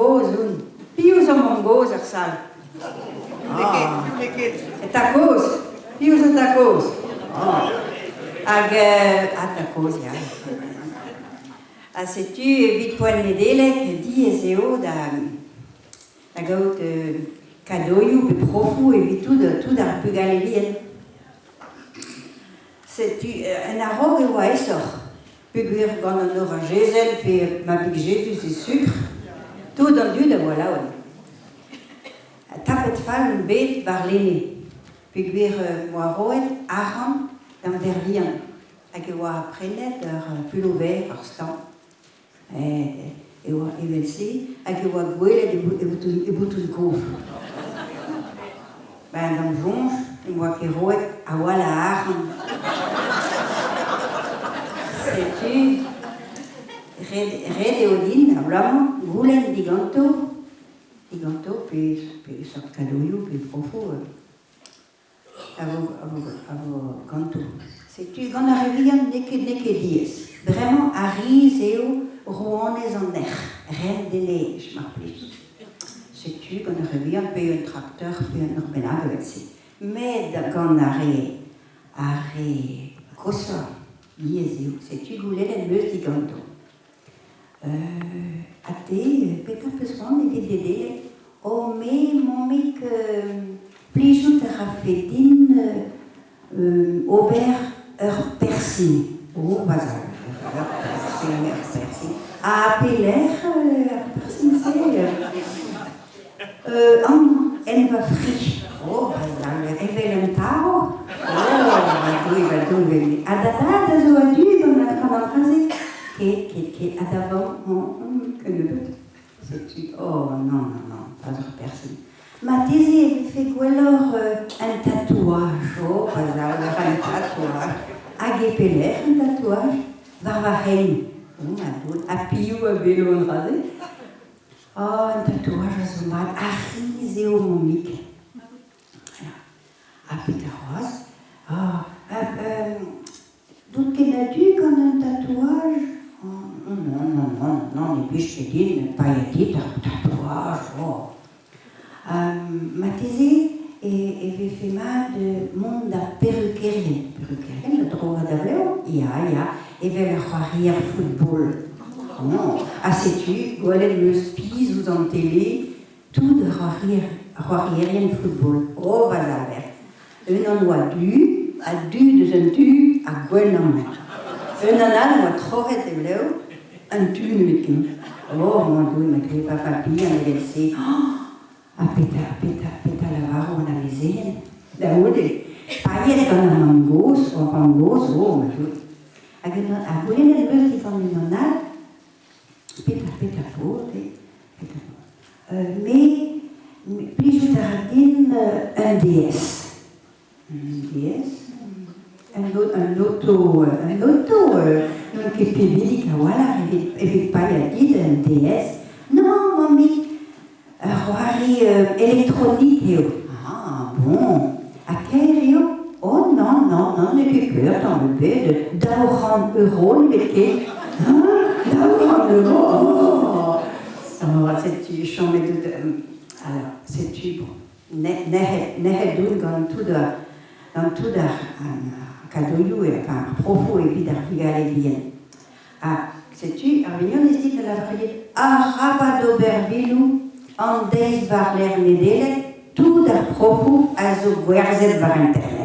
mongoos un. Pius o mongoos ar sal. Tacos. Pius o tacos. Tacos, ja. Setu evit poent nedelek diez eo da gaout kadoioù pe profou evit tout ar pugalevien. Setu un arrog eo a esor. Peguer gant an eur a jezel pe ma pig Jesus e sucre. Tout an dud a voilà oan. Tapet fall un bet var lene. Peguer moa roet aran d'an vervian. Hag eo a prenet ur pulover ar stan. Eo evel se, hag eo a gwelet e boutoun kof. D'an jonj, e moa ket roet a oal a aran. Setu, red eo din, a blamant, goulenn diganto, pe sort kadoioù, pe profo, a vo ganto. Setu, gant a revian neket diez. Vraiment, a riz eo rouanez an ren de neige, mar plij. Setu, gant a revian pe un trakteur, pe un ur benag avet se. Med gant a re kosor, diez eo. Setu, goulenn en meus diganto. Ate, pet a peus ran eget dedelek, o mon mek plijout ar rafedin ober ur persin. Bazal, ur persin. A peler ur persin se en va fri. Bazal, evel un taro. Badoui. A da zo a du gant an fraze. Ket a davant, que nebeut. Setu, non, pas ur persin. Ma teze evit fe gwelloc'h un tatouage, bazal, un tatouage. Hag e peler un tatouage, var va hen. A piou a velo an raze. Un tatouage a zo mat, a riz eo momik. A pet a roaz. Dout ket a du gant un tatouage? Non, ne plij ket din, pailletit ar tatouage, ma teze e fe mat mont da perrukerien. Perrukerien, da droga da bleo? Ya, evel a c'hoari ar football. A setu, gwelet meus piz ouz an tele, tout a c'hoarierien football. Bazal ver. Un an oa du, a du deus un tu, a gwell an mer. Un an an oa troret e bleo, un tu nemet ken. Moa ma kle pa papi, an evel se. A peta lavaro an amezen. Da oude. Paiet gant an mangoz, ma doue. Hag a goulenn el beus dik an unanal, peta pote. Me plijout a radin un DS. Un auto, non ket pevidik a oalar evit paiet un DS. Non, mami, c'hoari elektronik eo. Bon. A ker eo? Non, ne ket peurt an bet daoran euro nemet ket. Daoran euro. Setu chanmet tout. Alors, setu, bon. Nehet doun gant tout ar kadoioù, enfin, profo evit ar pugalevien. Setu, ar vignon ez dit la vredet ar rabat d'obervilou an deiz var l'er nedelek, tout ar profo a zo gwerzet var internet.